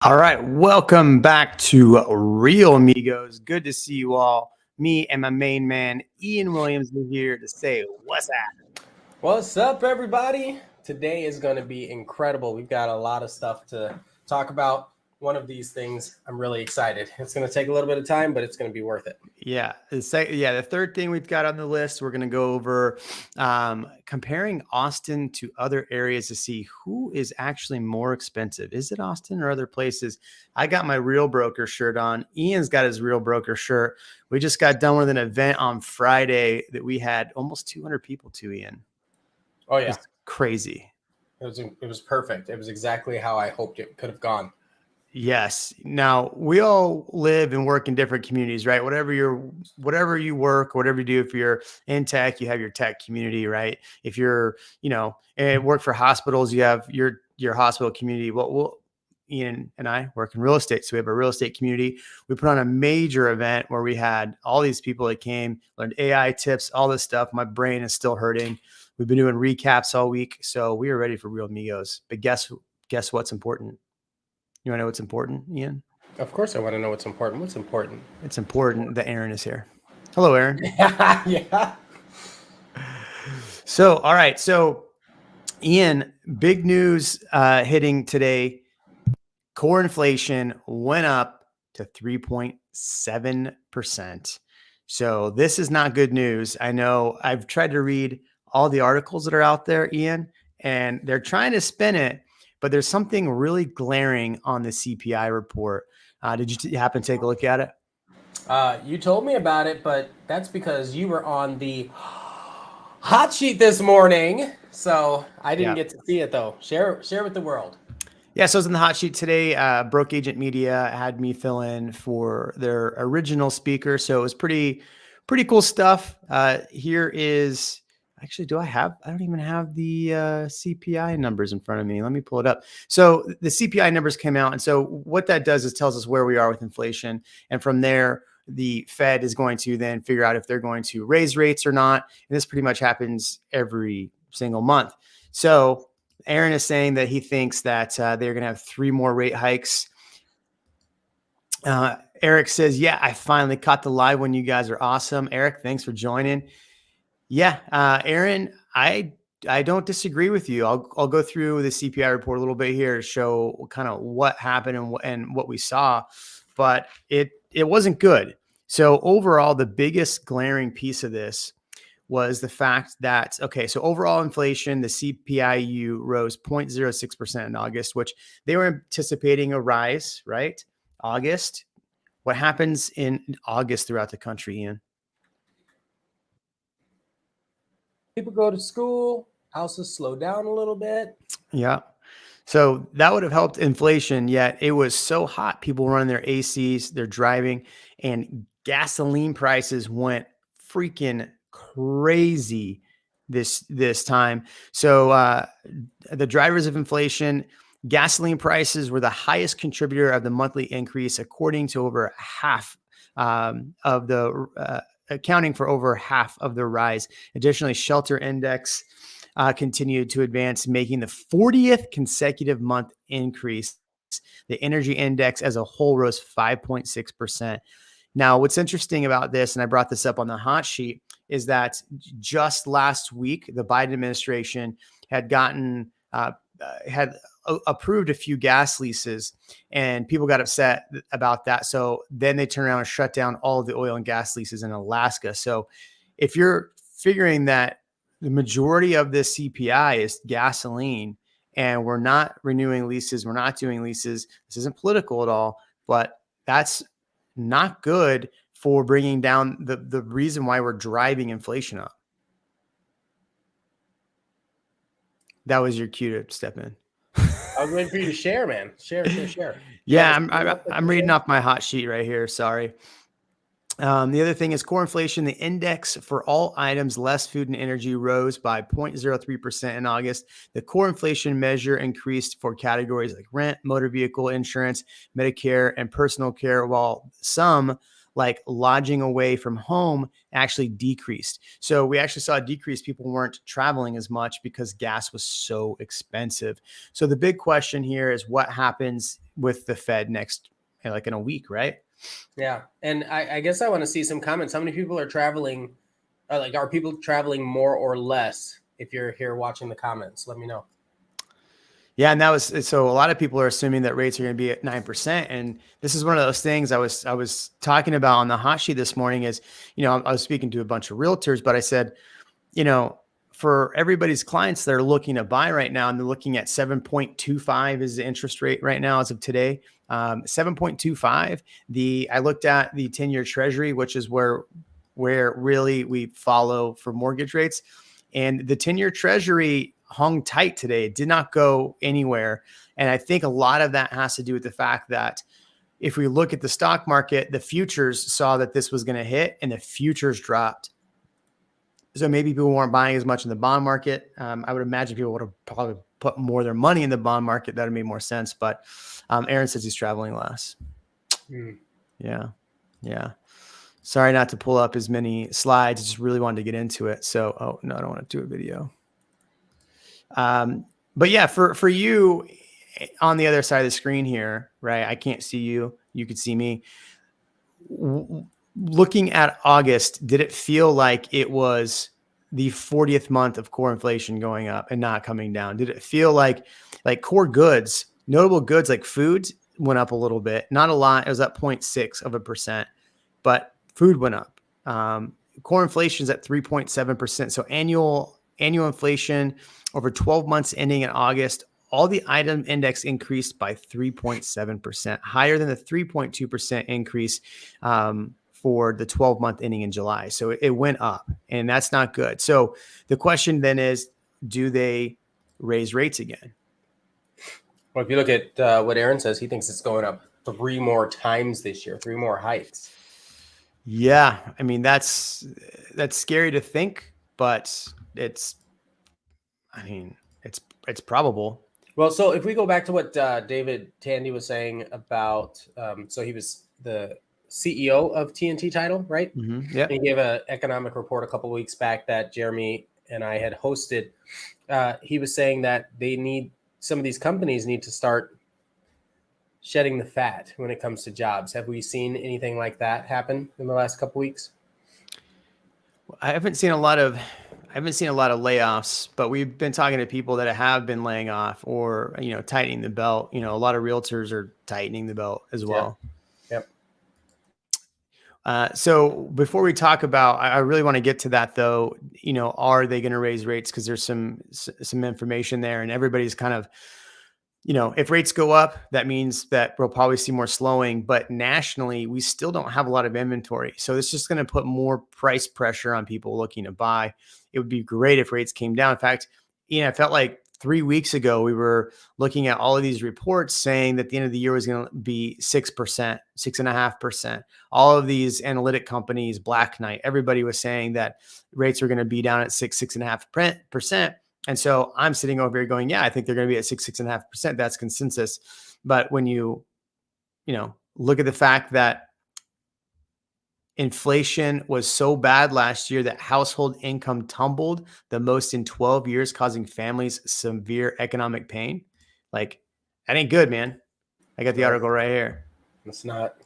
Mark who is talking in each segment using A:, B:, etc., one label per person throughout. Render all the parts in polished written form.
A: All right, welcome back to Real Amigos. Good to see you all. Me and my main man, Ian Williams, are here to say what's up.
B: What's up, everybody? Today is going to be incredible. We've got a lot of stuff to talk about. One of these things, I'm really excited. It's going to take a little bit of time, but it's going to be worth it.
A: Yeah, the third thing we've got on the list, we're going to go over comparing Austin to other areas to see who is actually more expensive. Is it Austin or other places? I got my Real Broker shirt on. Ian's got his Real Broker shirt. We just got done with an event on Friday that we had almost 200 people to, Ian.
B: Oh, yeah.
A: It's crazy.
B: It was perfect. It was exactly how I hoped it could have gone.
A: Yes. Now we all live and work in different communities, right? Whatever you work, whatever you do, if you're in tech, you have your tech community, right? If you're, and work for hospitals, you have your hospital community. Ian and I work in real estate. So we have a real estate community. We put on a major event where we had all these people that came, learned AI tips, all this stuff. My brain is still hurting. We've been doing recaps all week. So we are ready for Real Amigos. But guess what's important? You want to know what's important, Ian?
B: Of course I want to know what's important. What's important?
A: It's important that Aaron is here. Hello, Aaron.
B: Yeah.
A: So, all right. So, Ian, big news hitting today. Core inflation went up to 3.7%. So this is not good news. I know I've tried to read all the articles that are out there, Ian, and they're trying to spin it. But there's something really glaring on the CPI report. Did you happen to take a look at it?
B: You told me about it, but that's because you were on the hot sheet this morning. So I didn't get to see it, though. Share with the world.
A: Yeah, so I was in the hot sheet today. Broke Agent Media had me fill in for their original speaker. So it was pretty cool stuff. Here is Actually, I don't even have the CPI numbers in front of me. Let me pull it up. So the CPI numbers came out. And so what that does is tells us where we are with inflation. And from there, the Fed is going to then figure out if they're going to raise rates or not. And this pretty much happens every single month. So Aaron is saying that he thinks that they're going to have 3 more rate hikes. Eric says, yeah, I finally caught the live one. You guys are awesome. Eric, thanks for joining. Yeah, Aaron, I don't disagree with you. I'll go through the CPI report a little bit here to show kind of what happened and what we saw, but it wasn't good. So overall, the biggest glaring piece of this was the fact that, okay, so overall inflation, the CPIU rose 0.06% in August, which they were anticipating a rise, right? August. What happens in August throughout the country, Ian?
B: People go to school, houses slow down a little bit.
A: Yeah. So that would have helped inflation, yet it was so hot. People running their ACs, they're driving, and gasoline prices went freaking crazy this time. So the drivers of inflation, gasoline prices were the highest contributor of the monthly increase, according to over half of the accounting for over half of the rise. Additionally, shelter index continued to advance, making the 40th consecutive month increase. The energy index as a whole rose 5.6%. Now, what's interesting about this, and I brought this up on the hot sheet, is that just last week, the Biden administration had approved a few gas leases, and people got upset about that. So then they turned around and shut down all of the oil and gas leases in Alaska. So if you're figuring that the majority of this CPI is gasoline, and we're not renewing leases, we're not doing leases, this isn't political at all, but that's not good for bringing down the reason why we're driving inflation up. That was your cue to step in.
B: I was waiting for you to share, man. Share.
A: Yeah, I'm reading off my hot sheet right here. Sorry. The other thing is core inflation. The index for all items less food and energy rose by 0.03% in August. The core inflation measure increased for categories like rent, motor vehicle insurance, Medicare, and personal care, while some, like lodging away from home, actually decreased. So we actually saw a decrease. People weren't traveling as much because gas was so expensive. So the big question here is what happens with the Fed next, like in a week, right?
B: Yeah. And I guess I want to see some comments. How many people are traveling? Are people traveling more or less? If you're here watching the comments, let me know.
A: Yeah. And that was, so a lot of people are assuming that rates are going to be at 9%. And this is one of those things I was talking about on the hot sheet this morning is, I was speaking to a bunch of realtors, but I said, for everybody's clients that are looking to buy right now, and they're looking at 7.25 is the interest rate right now as of today. 7.25. I looked at the 10-year treasury, which is where really we follow for mortgage rates. And the 10-year treasury hung tight today. It did not go anywhere. And I think a lot of that has to do with the fact that if we look at the stock market, the futures saw that this was going to hit and the futures dropped. So maybe people weren't buying as much in the bond market. I would imagine people would have probably put more of their money in the bond market. That would make more sense. But Aaron says he's traveling less. Yeah. Sorry not to pull up as many slides. I just really wanted to get into it. So, oh no, I don't want to do a video. But yeah, for you on the other side of the screen here, right? I can't see you. You could see me. Looking at August, did it feel like it was the 40th month of core inflation going up and not coming down? Did it feel like core goods, notable goods like foods went up a little bit, not a lot. It was up 0.6%, but food went up. Core inflation is at 3.7%. So annual inflation over 12 months ending in August, all the item index increased by 3.7%, higher than the 3.2% increase for the 12-month ending in July. So it went up, and that's not good. So the question then is, do they raise rates again?
B: Well, if you look at what Aaron says, he thinks it's going up 3 more times this year, 3 more hikes.
A: Yeah. I mean, that's scary to think, but I mean, it's probable.
B: Well, so if we go back to what David Tandy was saying about, so he was the CEO of TNT Title, right?
A: Yeah.
B: He gave an economic report a couple of weeks back that Jeremy and I had hosted. He was saying that some of these companies need to start shedding the fat when it comes to jobs. Have we seen anything like that happen in the last couple of weeks?
A: I haven't seen a lot of layoffs, but we've been talking to people that have been laying off or, tightening the belt. A lot of realtors are tightening the belt as well.
B: Yep.
A: So before we talk about, I really want to get to that though, are they going to raise rates? Because there's some information there, and everybody's kind of, if rates go up, that means that we'll probably see more slowing, but nationally, we still don't have a lot of inventory. So it's just going to put more price pressure on people looking to buy. It would be great if rates came down. In fact, I felt like 3 weeks ago, we were looking at all of these reports saying that the end of the year was going to be 6%, 6.5%. All of these analytic companies, Black Knight, everybody was saying that rates are going to be down at 6.5%. And so I'm sitting over here going, yeah, I think they're going to be at 6.5%. That's consensus. But when you look at the fact that inflation was so bad last year that household income tumbled the most in 12 years, causing families severe economic pain, like, that ain't good, man. I got the article right here.
B: It's not.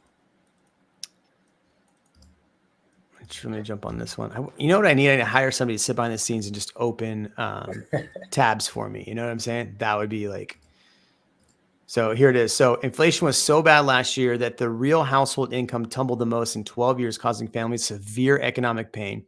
A: Let me jump on this one. You know what I need? I need to hire somebody to sit behind the scenes and just open tabs for me. You know what I'm saying? That would be like, so here it is. So inflation was so bad last year that the real household income tumbled the most in 12 years, causing families severe economic pain.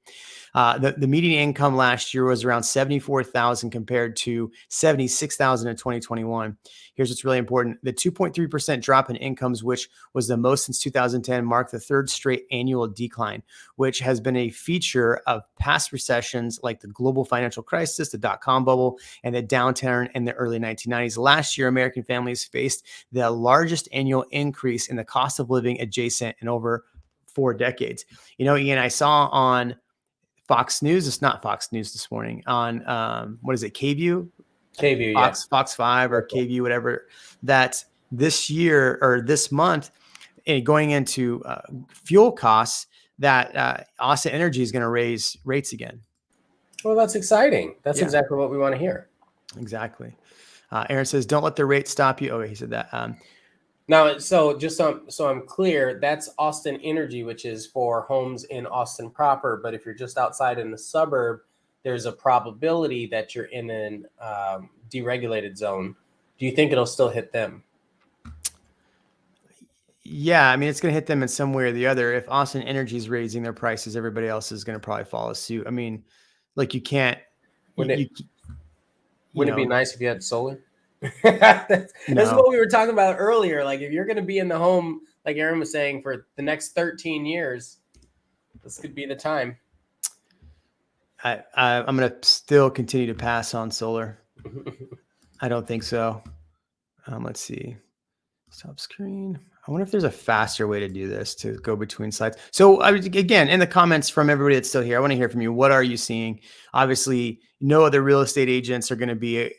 A: The median income last year was around $74,000 compared to $76,000 in 2021. Here's what's really important. The 2.3% drop in incomes, which was the most since 2010, marked the third straight annual decline, which has been a feature of past recessions like the global financial crisis, the dot-com bubble, and the downturn in the early 1990s. Last year, American families faced the largest annual increase in the cost of living adjacent in over 4 decades. Ian, I saw on Fox News, it's not Fox News this morning, on what is it, KView?
B: KView,
A: Fox 5 or KView, whatever, that this year or this month, going into fuel costs, that Austin Energy is going to raise rates again.
B: Well, that's exciting. That's exactly what we want to hear.
A: Exactly. Aaron says, don't let the rate stop you. Oh, he said that.
B: Now, so just so I'm clear, that's Austin Energy, which is for homes in Austin proper. But if you're just outside in the suburb, there's a probability that you're in an deregulated zone. Do you think it'll still hit them?
A: Yeah, I mean, it's going to hit them in some way or the other. If Austin Energy is raising their prices, everybody else is going to probably follow suit. I mean, like, you can't.
B: Wouldn't it be nice if you had solar? That's what we were talking about earlier. Like, if you're going to be in the home, like Aaron was saying, for the next 13 years, this could be the time.
A: I'm going to still continue to pass on solar. I don't think so. Let's see. Stop screen. I wonder if there's a faster way to do this, to go between slides. So again, in the comments from everybody that's still here, I want to hear from you. What are you seeing? Obviously, no other real estate agents are going to be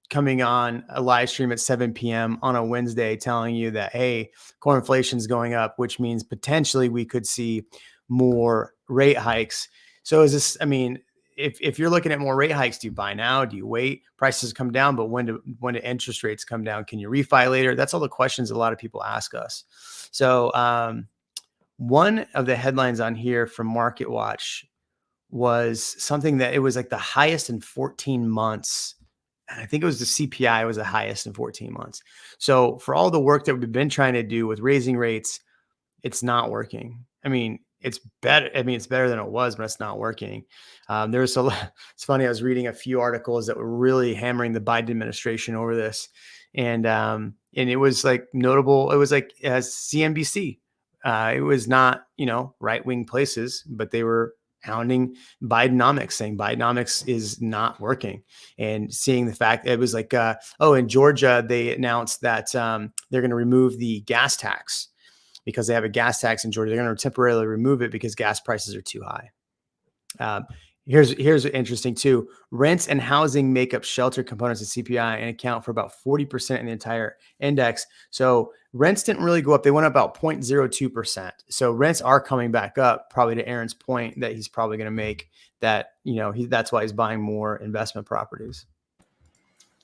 A: coming on a live stream at 7 p.m. on a Wednesday telling you that, hey, core inflation is going up, which means potentially we could see more rate hikes. So is this, I mean, if you're looking at more rate hikes, do you buy now? Do you wait? Prices come down, but when do interest rates come down? Can you refi later? That's all the questions a lot of people ask us. So one of the headlines on here from Market Watch was something that it was like the highest in 14 months. And I think it was the CPI was the highest in 14 months. So for all the work that we've been trying to do with raising rates, it's not working. I mean, it's better. I mean, it's better than it was, but it's not working. It's funny. I was reading a few articles that were really hammering the Biden administration over this. And it was like notable. It was like CNBC. It was not, right-wing places, but they were hounding Bidenomics, saying Bidenomics is not working, and seeing the fact it was like, in Georgia, they announced that they're going to remove the gas tax because they have a gas tax in Georgia. They're going to temporarily remove it because gas prices are too high. Here's interesting too. Rents and housing make up shelter components of CPI and account for about 40% in the entire index. So rents didn't really go up. They went up about 0.02%. So rents are coming back up, probably to Aaron's point that he's probably going to make, that, that's why he's buying more investment properties.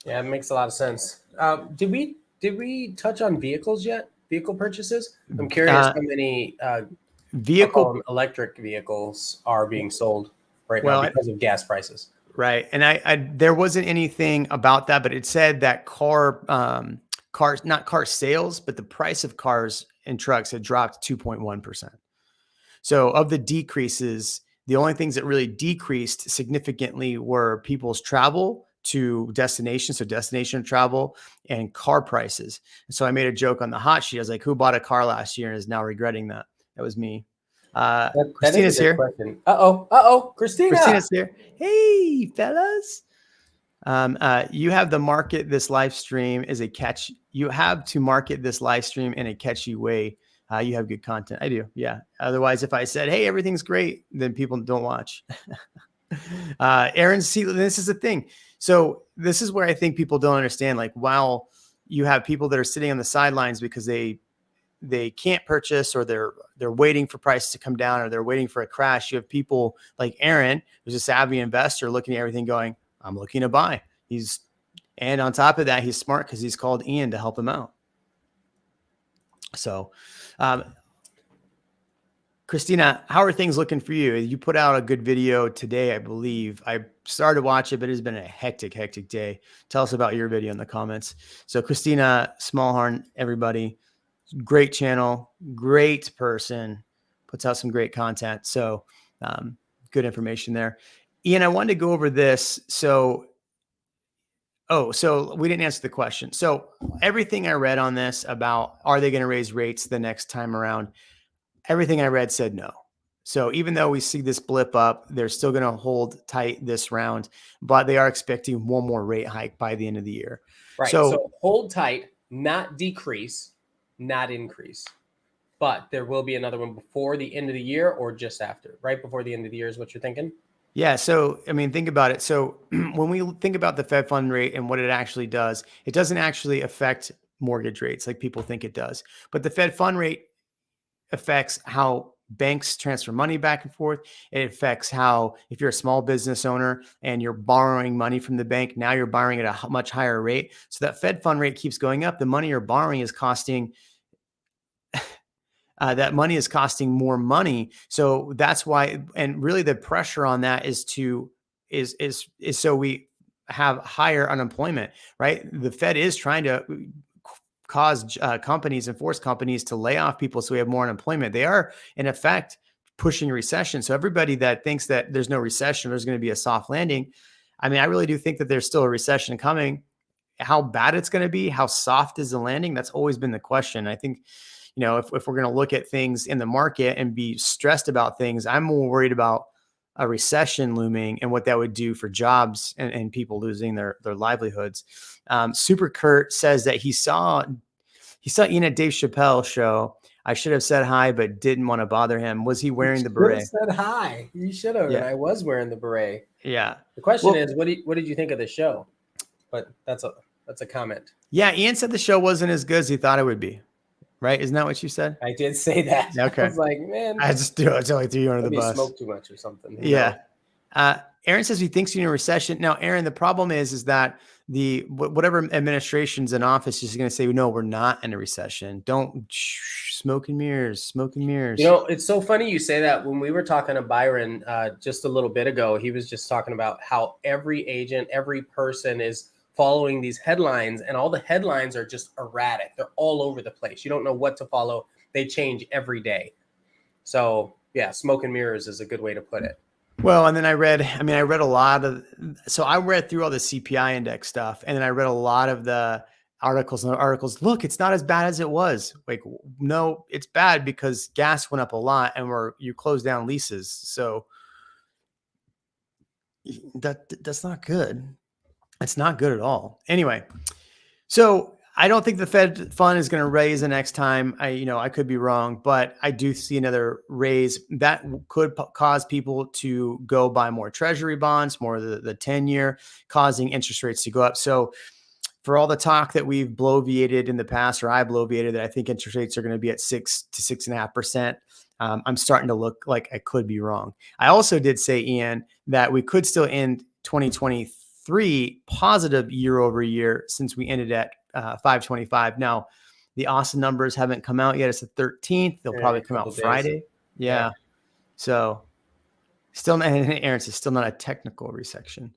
B: Yeah, it makes a lot of sense. Did we touch on vehicles yet? Vehicle purchases? I'm curious how many electric vehicles are being sold right now because of gas prices.
A: Right. And I there wasn't anything about that, but it said that not car sales, but the price of cars and trucks had dropped 2.1%. So of the decreases, the only things that really decreased significantly were people's travel to destinations, so destination travel, and car prices. And so I made a joke on the hot sheet. I was like, who bought a car last year and is now regretting that? That was me. Kristina's here.
B: Question. Kristina.
A: Kristina's here. Hey, fellas. You have to market this live stream in a catchy way. You have good content. I do. Yeah. Otherwise, if I said, hey, everything's great, then people don't watch. Aaron, see, this is the thing. So this is where I think people don't understand. Like, while you have people that are sitting on the sidelines because they can't purchase, or they're waiting for prices to come down, or they're waiting for a crash. You have people like Aaron, who's a savvy investor, looking at everything going, I'm looking to buy. And on top of that, he's smart because he's called Ian to help him out. So, Kristina, how are things looking for you? You put out a good video today, I believe. I started to watch it, but it's been a hectic day. Tell us about your video in the comments. So Kristina Smallhorn, everybody, great channel, great person, puts out some great content. So good information there. Ian, I wanted to go over this. So we didn't answer the question. So everything I read on this about, are they going to raise rates the next time around? Everything I read said no. So even though we see this blip up, they're still going to hold tight this round, but they are expecting one more rate hike by the end of the year.
B: Right. So hold tight, not decrease, not increase, but there will be another one before the end of the year, or just after. Right before the end of the year is what you're thinking?
A: Yeah. So, I mean, think about it. So when we think about the Fed fund rate and what it actually does, it doesn't actually affect mortgage rates like people think it does. But the Fed fund rate affects how banks transfer money back and forth. It affects how, if you're a small business owner and you're borrowing money from the bank, now you're borrowing at a much higher rate. So that Fed fund rate keeps going up. The money you're borrowing is costing that money is costing more money. So that's why, and really the pressure on that is so we have higher unemployment, right? The Fed is trying to cause companies and force companies to lay off people so we have more unemployment. They are, in effect, pushing a recession. So everybody that thinks that there's no recession, there's going to be a soft landing, I mean, I really do think that there's still a recession coming. How bad it's going to be, how soft is the landing? That's always been the question. I think, if we're going to look at things in the market and be stressed about things, I'm more worried about a recession looming and what that would do for jobs and people losing their livelihoods. Super Kurt says that he saw Ian at Dave Chappelle's show. I should have said hi, but didn't want to bother him. Was he wearing the beret?
B: Said hi. You should have. Yeah. And I was wearing the beret.
A: Yeah.
B: The question is, what did you think of the show? But that's a comment.
A: Yeah. Ian said the show wasn't as good as he thought it would be. Right? Isn't that what you said?
B: I did say that.
A: Okay.
B: I was like, man,
A: I totally threw you under the bus.
B: Smoke too much or something.
A: Yeah. Aaron says he thinks you're in a recession. Now, Aaron, the problem is that whatever administration's in office is going to say, no, we're not in a recession. Don't smoke and mirrors.
B: It's so funny you say that. When we were talking to Byron just a little bit ago, he was just talking about how every agent, every person is following these headlines, and all the headlines are just erratic. They're all over the place. You don't know what to follow. They change every day. So yeah, smoke and mirrors is a good way to put it.
A: Well, and then I read a lot of, so I read through all the CPI index stuff, and then I read a lot of the articles. Look, it's not as bad as it was. Like, no, it's bad because gas went up a lot and you closed down leases. So that's not good. It's not good at all. Anyway, so I don't think the Fed fund is going to raise the next time. I could be wrong, but I do see another raise that could cause people to go buy more treasury bonds, more the 10-year, causing interest rates to go up. So for all the talk that we've bloviated in the past, or I bloviated that I think interest rates are going to be at 6 to 6.5%. I'm starting to look like I could be wrong. I also did say, Ian, that we could still end 2023 positive year over year since we ended at 525. Now, the Austin numbers haven't come out yet. It's the 13th. They'll probably come out Friday. Yeah. So still, and Aaron says still not a technical recession.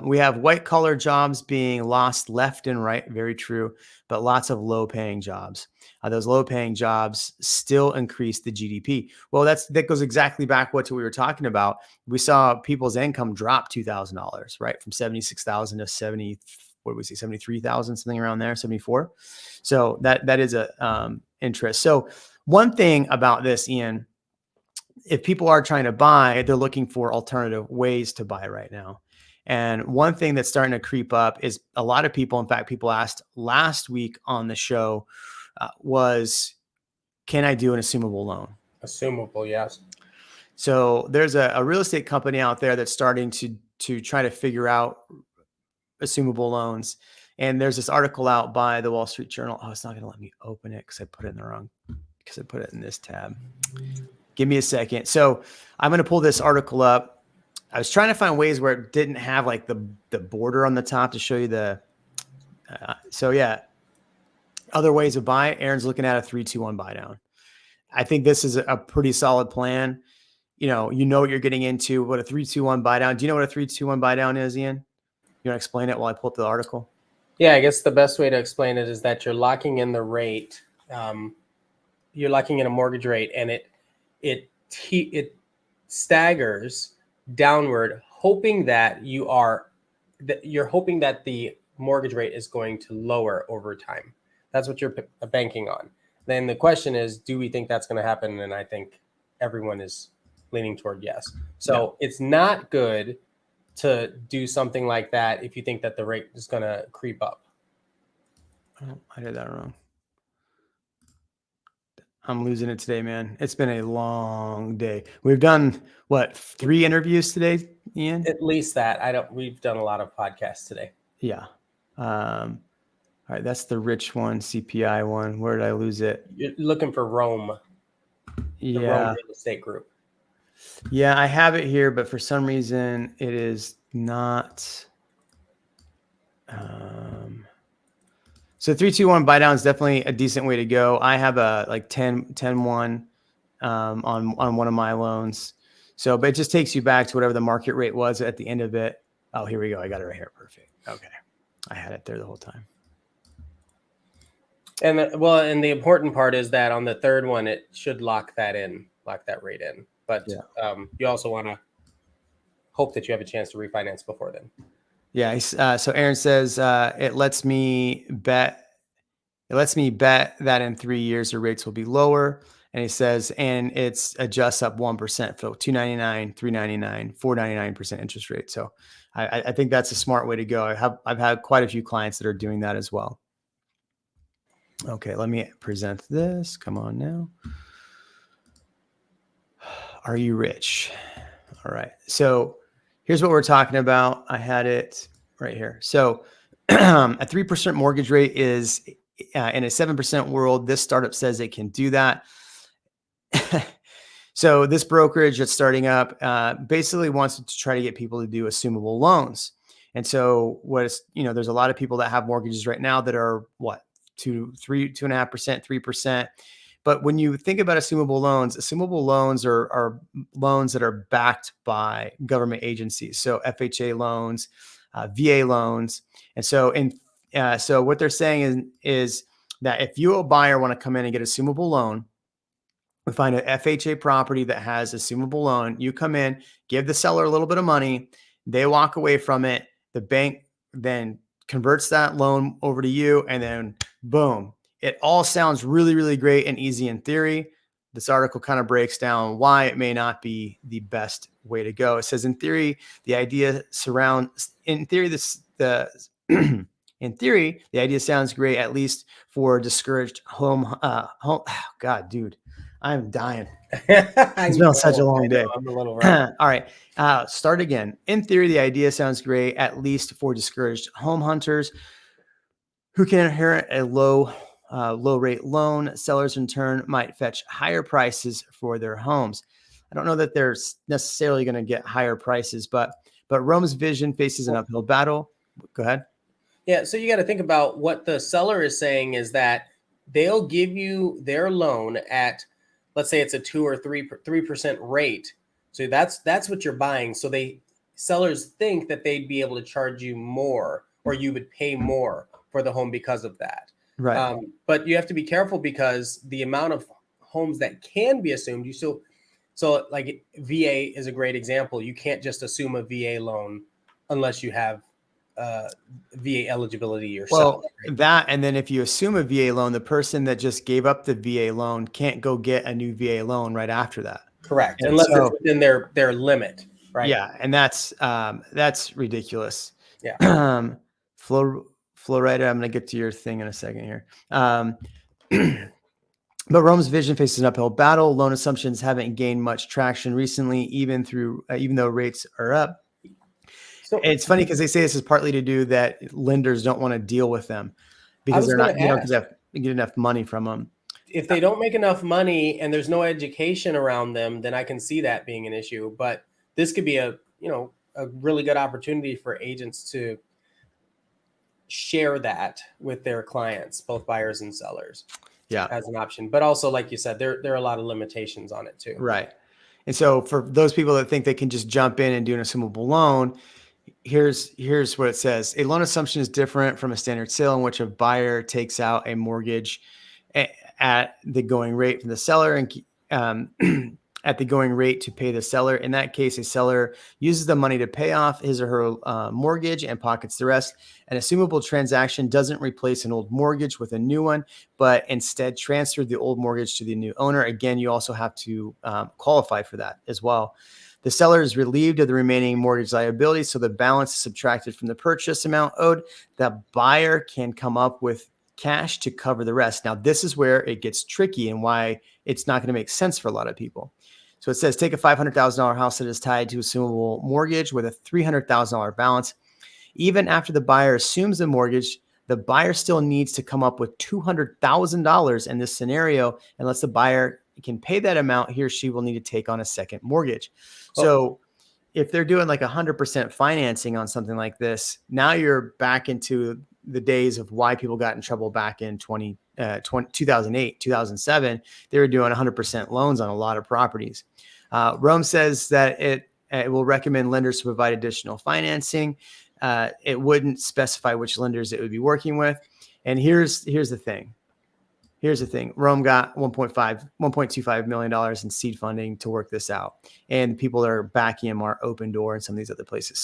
A: We have white collar jobs being lost left and right. Very true. But lots of low paying jobs. Those low paying jobs still increase the GDP. Well, that goes exactly back to what we were talking about. We saw people's income drop $2,000, right? From 76,000 to 73,000, something around there, 74. So that is a interest. So one thing about this, Ian, if people are trying to buy, they're looking for alternative ways to buy right now. And one thing that's starting to creep up is a lot of people, in fact, people asked last week on the show was, can I do an assumable loan?
B: Assumable, yes.
A: So there's a real estate company out there that's starting to try to figure out assumable loans. And there's this article out by the Wall Street Journal. Oh, it's not going to let me open it because I put it in this tab. Give me a second. So I'm going to pull this article up. I was trying to find ways where it didn't have like the border on the top to show you other ways of buy. Aaron's looking at a 3-2-1 buy down. I think this is a pretty solid plan. You know what you're getting into. What a 3-2-1 buy down. Do you know what a 3-2-1 buy down is, Ian? You want to explain it while I pull up the article?
B: Yeah, I guess the best way to explain it is that you're locking in the rate. You're locking in a mortgage rate, and it staggers downward, hoping that you're hoping that the mortgage rate is going to lower over time. That's what you're banking on. Then the question is, do we think that's going to happen? And I think everyone is leaning toward yes. So It's not good to do something like that if you think that the rate is going to creep up.
A: Oh, I did that wrong. I'm losing it today, man. It's been a long day. We've done 3 interviews today, Ian?
B: At least that. We've done a lot of podcasts today.
A: Yeah. All right. That's the rich one, CPI one. Where did I lose it?
B: You're looking for Rome.
A: Yeah.
B: The Rome Real Estate Group.
A: Yeah, I have it here, but for some reason it is not. So 3-2-1 buy down is definitely a decent way to go. I have a 10-1 on one of my loans. So, but it just takes you back to whatever the market rate was at the end of it. Oh, here we go. I got it right here. Perfect. Okay. I had it there the whole time.
B: And the important part is that on the third one, it should lock that rate in. But you also want to hope that you have a chance to refinance before then. Yeah.
A: So Aaron says it lets me bet that in 3 years the rates will be lower. And he says, and it's adjusts up 1% for 299, 399, 499% interest rate. So I think that's a smart way to go. I've had quite a few clients that are doing that as well. Okay, let me present this. Come on now. Are you rich? All right. So here's what we're talking about. I had it right here. So a 3% mortgage rate is in a 7% world. This startup says it can do that. So this brokerage that's starting up basically wants to try to get people to do assumable loans. And so there's a lot of people that have mortgages right now that are 2.5%, 3%. But when you think about assumable loans are loans that are backed by government agencies. So FHA loans, VA loans. And so so what they're saying is that if you, a buyer, want to come in and get an assumable loan, we find an FHA property that has assumable loan, you come in, give the seller a little bit of money, they walk away from it, the bank then converts that loan over to you, and then boom. It all sounds really, really great and easy in theory. This article kind of breaks down why it may not be the best way to go. It says, in theory, the In theory, the idea sounds great, at least for discouraged home. Oh, God, dude, I'm dying. It's been such a long day.
B: I'm a little rough.
A: All right. Start again. In theory, the idea sounds great, at least for discouraged home hunters who can inherit a low rate loan. Sellers in turn might fetch higher prices for their homes. I don't know that they're necessarily going to get higher prices, but Rome's vision faces an uphill battle. Go ahead.
B: Yeah, so you got to think about what the seller is saying is that they'll give you their loan at, let's say it's a 2 or 3% rate. So that's what you're buying. So sellers think that they'd be able to charge you more, or you would pay more for the home because of that.
A: Right.
B: But you have to be careful because the amount of homes that can be assumed, so like VA is a great example. You can't just assume a VA loan unless you have VA eligibility yourself.
A: Well, right? That, and then if you assume a VA loan, the person that just gave up the VA loan can't go get a new VA loan right after that.
B: Correct.
A: And
B: unless it's within their limit, right?
A: Yeah, and that's ridiculous.
B: Yeah.
A: Florida, I'm going to get to your thing in a second here. But Rome's vision faces an uphill battle. Loan assumptions haven't gained much traction recently, even though rates are up. So it's funny because they say this is partly to do that lenders don't want to deal with them because they don't get enough money from them.
B: If they don't make enough money and there's no education around them, then I can see that being an issue. But this could be a really good opportunity for agents to share that with their clients, both buyers and sellers.
A: Yeah,
B: as an option. But also, like you said, there are a lot of limitations on it too.
A: Right. And so for those people that think they can just jump in and do an assumable loan, here's what it says. A loan assumption is different from a standard sale in which a buyer takes out a mortgage at the going rate from the seller and at the going rate to pay the seller. In that case, a seller uses the money to pay off his or her mortgage and pockets the rest. An assumable transaction doesn't replace an old mortgage with a new one, but instead transfer the old mortgage to the new owner. Again, you also have to qualify for that as well. The seller is relieved of the remaining mortgage liability, so the balance is subtracted from the purchase amount owed. The buyer can come up with cash to cover the rest. Now, this is where it gets tricky and why it's not going to make sense for a lot of people. So it says, take a $500,000 house that is tied to assumable mortgage with a $300,000 balance. Even after the buyer assumes the mortgage, the buyer still needs to come up with $200,000 in this scenario. Unless the buyer can pay that amount, he or she will need to take on a second mortgage. So if they're doing like 100% financing on something like this, now you're back into the days of why people got in trouble back in 2008, 2007. They were doing 100% loans on a lot of properties. Rome says that it will recommend lenders to provide additional financing. It wouldn't specify which lenders it would be working with. And here's the thing. Rome got $1.25 million in seed funding to work this out. And people that are backing him are Opendoor and some of these other places.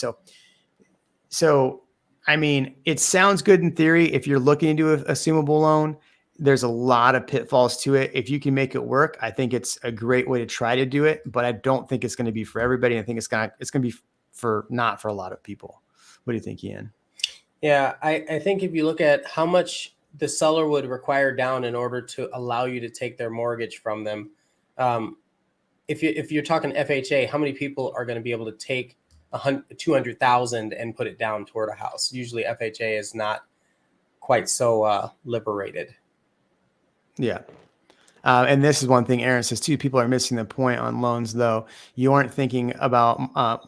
A: So I mean, it sounds good in theory. If you're looking to do an assumable loan, there's a lot of pitfalls to it. If you can make it work, I think it's a great way to try to do it, but I don't think it's going to be for everybody. I think it's going to be not for a lot of people. What do you think, Ian?
B: Yeah, I think if you look at how much the seller would require down in order to allow you to take their mortgage from them, if you're talking FHA, how many people are going to be able to take 200,000 and put it down toward a house? Usually FHA is not quite so liberated.
A: Yeah. And this is one thing Aaron says too. People are missing the point on loans, though. You aren't thinking about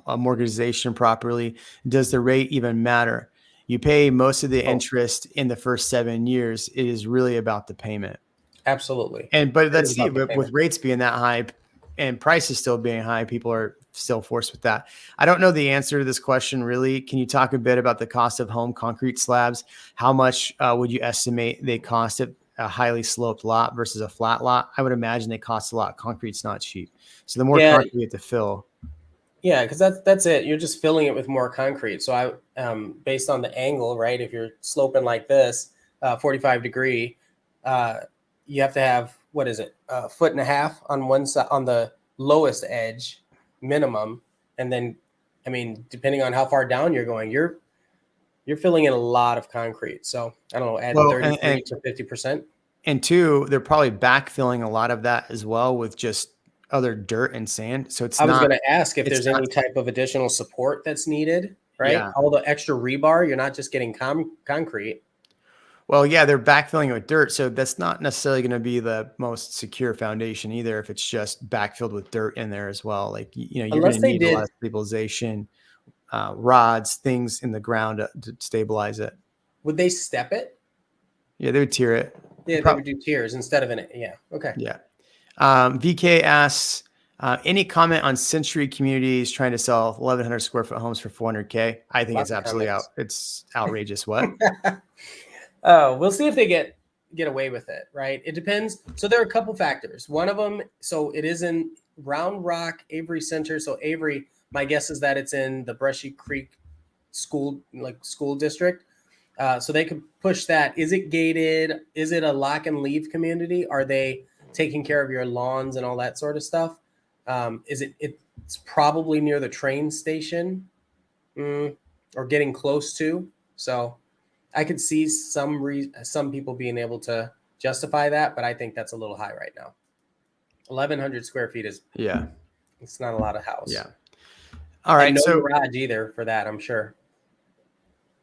A: amortization properly. Does the rate even matter? You pay most of the interest in the first 7 years. It is really about the payment.
B: Absolutely.
A: But let's see, with rates being that high and prices still being high, people are still forced with that. I don't know the answer to this question, really. Can you talk a bit about the cost of home concrete slabs? How much would you estimate they cost at a highly sloped lot versus a flat lot? I would imagine they cost a lot. Concrete's not cheap. So the more concrete you have to fill.
B: Yeah, because that's it. You're just filling it with more concrete. So based on the angle, right? If you're sloping like this, 45 degree, you have to have, what is it, a 1.5 feet on one side, on the lowest edge minimum. And then, I mean, depending on how far down you're going, you're you're filling in a lot of concrete. So I don't know, add
A: Well,
B: 33 to 50%.
A: And two, they're probably backfilling a lot of that as well with just other dirt and sand. So it's
B: I was
A: not,
B: going to ask if
A: it's
B: there's
A: not,
B: any type of additional support that's needed, right?
A: yeah.
B: All the extra rebar, you're not just getting concrete.
A: Well, yeah, they're backfilling it with dirt. So that's not necessarily going to be the most secure foundation either if it's just backfilled with dirt in there as well. Like, you know, you're going
B: Unless
A: to
B: they
A: need a lot
B: did,
A: of stabilization, rods, things in the ground to stabilize it.
B: would they step it?
A: Yeah, they would tier it.
B: Yeah, they would do tiers instead of in it. Yeah. Okay.
A: Yeah. VK asks, any comment on Century Communities trying to sell 1,100 square foot homes for 400K? I think
B: Lots
A: it's
B: of
A: absolutely
B: comments.
A: it's outrageous. What?
B: We'll see if they get away with it, right? It depends. So there are a couple factors. One of them, so it is in Round Rock, Avery Center. So Avery, my guess is that it's in the Brushy Creek school district. So they could push that. Is it gated? Is it a lock and leave community? Are they taking care of your lawns and all that sort of stuff? It's probably near the train station or getting close to. So I could see some people being able to justify that, but I think that's a little high right now. 1,100 square feet is it's not a lot of house.
A: Yeah. All right.
B: And no
A: so
B: garage either for that, I'm sure.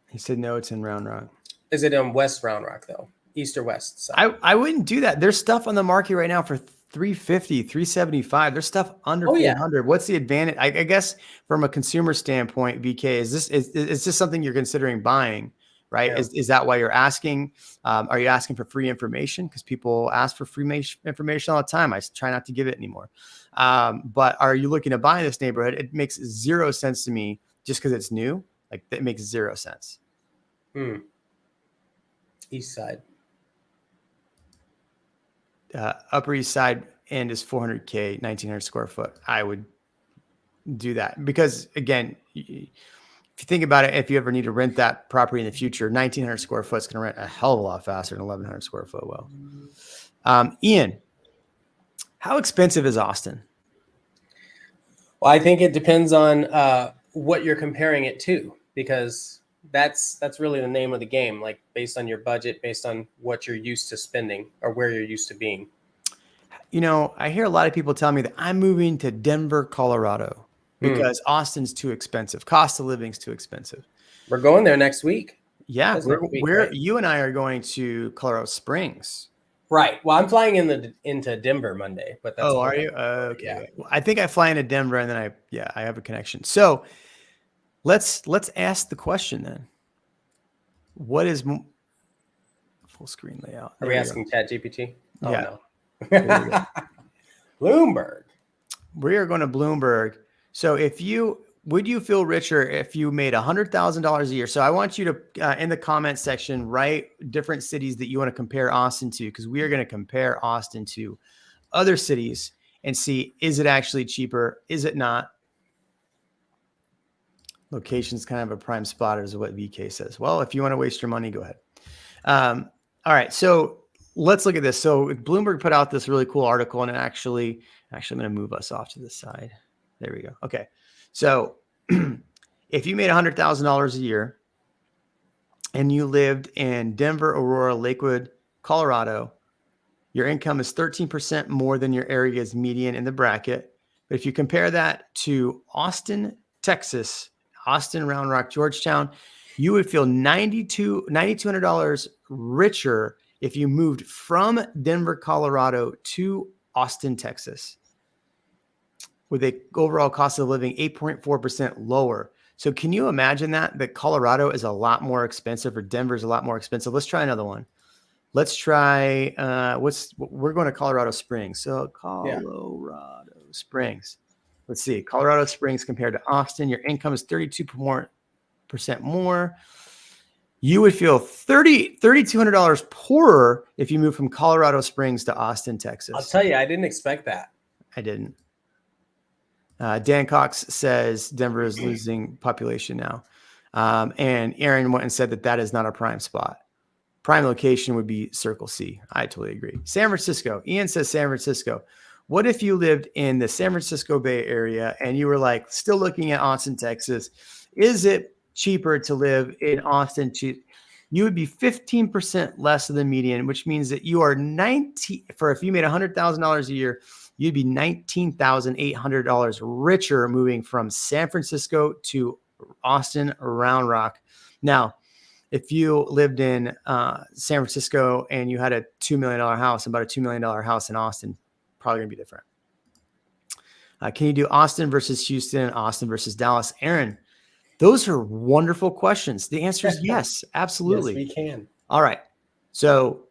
A: He said no, it's in Round Rock.
B: Is it in West Round Rock though? East or West side?
A: I wouldn't do that. There's stuff on the market right now for 350, 375. There's stuff under 400. What's the advantage? I guess from a consumer standpoint, VK, is this something you're considering buying? Right? Yeah. Is that why you're asking? Are you asking for free information? Because people ask for free information all the time. I try not to give it anymore. But are you looking to buy in this neighborhood? It makes zero sense to me just because it's new. Like that makes zero sense.
B: East side.
A: Upper East Side end is 400K, 1,900 square foot. I would do that because again, if you think about it, if you ever need to rent that property in the future, 1,900 square foot is going to rent a hell of a lot faster than 1,100 square foot will. Ian, how expensive is Austin?
B: Well, I think it depends on what you're comparing it to, because that's really the name of the game, like based on your budget, based on what you're used to spending or where you're used to being.
A: You know, I hear a lot of people tell me that I'm moving to Denver, Colorado because Austin's too expensive. Cost of living's too expensive.
B: We're going there next week.
A: Yeah, you and I are going to Colorado Springs.
B: Right. Well, I'm flying into Denver Monday, but that's
A: are you? Okay. Yeah. Well, I think I fly into Denver and then I have a connection. So let's ask the question then. What is full screen layout?
B: Are we asking ChatGPT? Oh,
A: yeah.
B: No. Bloomberg.
A: We are going to Bloomberg. So would you feel richer if you made $100,000 a year? So I want you to, in the comment section, write different cities that you want to compare Austin to, because we are going to compare Austin to other cities and see, is it actually cheaper? Is it not? Location's kind of a prime spot, is what VK says. Well, if you want to waste your money, go ahead. All right. So let's look at this. So Bloomberg put out this really cool article, and actually I'm going to move us off to the side. There we go. Okay. So if you made $100,000 a year and you lived in Denver, Aurora, Lakewood, Colorado, your income is 13% more than your area's median in the bracket. But if you compare that to Austin, Texas, Austin, Round Rock, Georgetown, you would feel $9,200 richer if you moved from Denver, Colorado to Austin, Texas, with a overall cost of living 8.4% lower. So can you imagine that Colorado is a lot more expensive or Denver is a lot more expensive? Let's try another one. Let's try, we're going to Colorado Springs. So Colorado Springs. Let's see, Colorado Springs compared to Austin, your income is 32% more. You would feel $3,200 poorer if you move from Colorado Springs to Austin, Texas.
B: I'll tell you, I didn't expect that.
A: I didn't. Dan Cox says Denver is losing population now. And Aaron went and said that is not a prime spot. Prime location would be Circle C. I totally agree. San Francisco. Ian says San Francisco. What if you lived in the San Francisco Bay Area and you were like still looking at Austin, Texas? Is it cheaper to live in Austin, you would be 15% less than the median, which means that you are if you made $100,000 a year, you'd be $19,800 richer moving from San Francisco to Austin Round Rock. Now, if you lived in San Francisco and you had a $2 million house, about a $2 million house in Austin, probably gonna be different. Can you do Austin versus Houston, Austin versus Dallas? Aaron, those are wonderful questions. The answer is yes, absolutely.
B: Yes, we can.
A: All right. So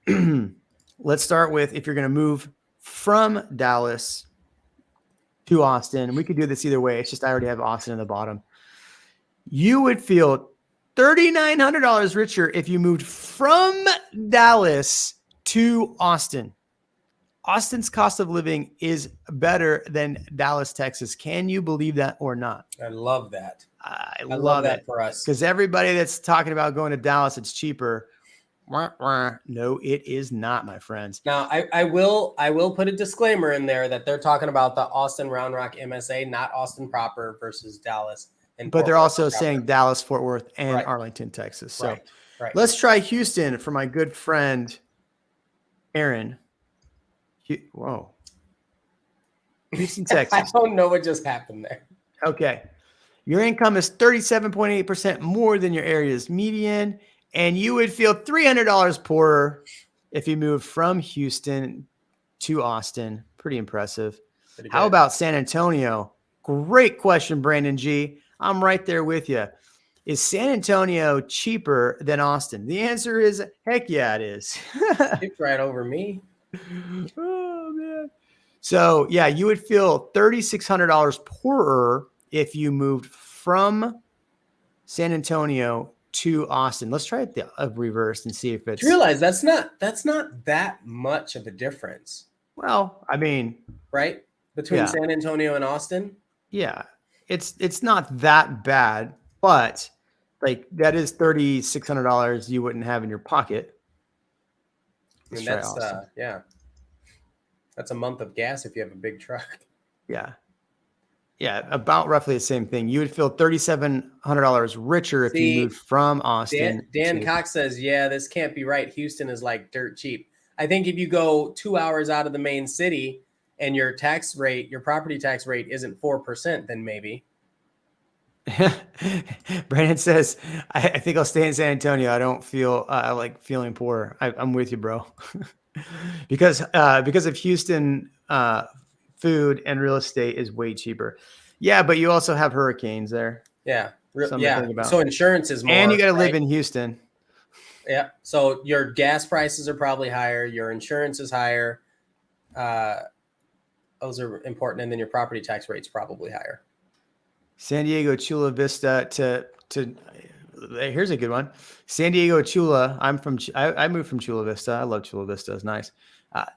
A: let's start with if you're going to move from Dallas to Austin. We could do this either way. It's just I already have Austin in the bottom. You would feel $3,900 richer if you moved from Dallas to Austin. Austin's cost of living is better than Dallas, Texas. Can you believe that or not?
B: I love that.
A: I love that
B: for us.
A: Because everybody that's talking about going to Dallas, it's cheaper. No, it is not, my friends.
B: Now, I will put a disclaimer in there that they're talking about the Austin Round Rock MSA, not Austin proper versus Dallas.
A: But they're also saying Dallas, Fort Worth, and Arlington, Texas. So let's try Houston for my good friend, Aaron. Whoa. Houston, Texas.
B: I don't know what just happened there.
A: Okay. Your income is 37.8% more than your area's median, and you would feel $300 poorer if you moved from Houston to Austin. Pretty impressive. How about San Antonio? Great question, Brandon G. I'm right there with you. Is San Antonio cheaper than Austin? The answer is heck yeah, it is.
B: It's right over me.
A: Oh, man. So, yeah, you would feel $3,600 poorer if you moved from San Antonio to Austin. Let's try it the reverse and see if it's.
B: You realize that's not that much of a difference.
A: Well, I mean,
B: right? Between San Antonio and Austin?
A: Yeah. It's not that bad, but like that is $3,600 you wouldn't have in your pocket.
B: I mean, that's that's a month of gas if you have a big truck.
A: Yeah. Yeah, about roughly the same thing. You would feel $3,700 richer if you moved from Austin.
B: Dan Cox says, yeah, this can't be right. Houston is like dirt cheap. I think if you go 2 hours out of the main city and your tax rate, your property tax rate isn't 4%, then maybe.
A: Brandon says, I think I'll stay in San Antonio. I don't feel like feeling poor. I'm with you, bro. because of Houston, food and real estate is way cheaper. Yeah, but you also have hurricanes there.
B: Yeah. So insurance is more.
A: And you got to live in Houston.
B: Yeah. So your gas prices are probably higher. Your insurance is higher. Those are important. And then your property tax rate's probably higher.
A: San Diego, Chula Vista to here's a good one. San Diego, Chula. I moved from Chula Vista. I love Chula Vista. It's nice.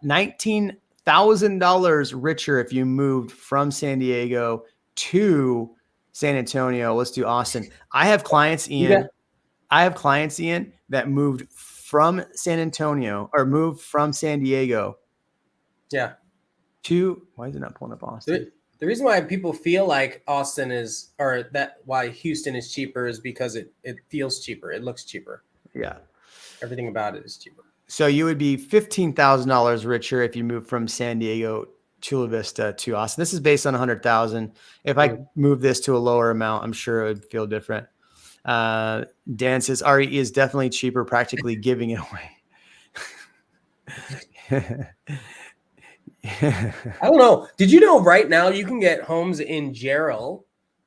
A: $19,000 richer if you moved from San Diego to San Antonio. Let's do Austin. I have clients, Ian. That moved from San Antonio or moved from San Diego.
B: Yeah.
A: Why is it not pulling up Austin?
B: The reason why people feel like Austin is, or that why Houston is cheaper is because it feels cheaper. It looks cheaper.
A: Yeah.
B: Everything about it is cheaper.
A: So you would be $15,000 richer if you moved from San Diego, Chula Vista to Austin. This is based on 100,000. If I move this to a lower amount, I'm sure it would feel different. Dan says RE is definitely cheaper, practically giving it away.
B: I don't know. Did you know right now you can get homes in Jarrell,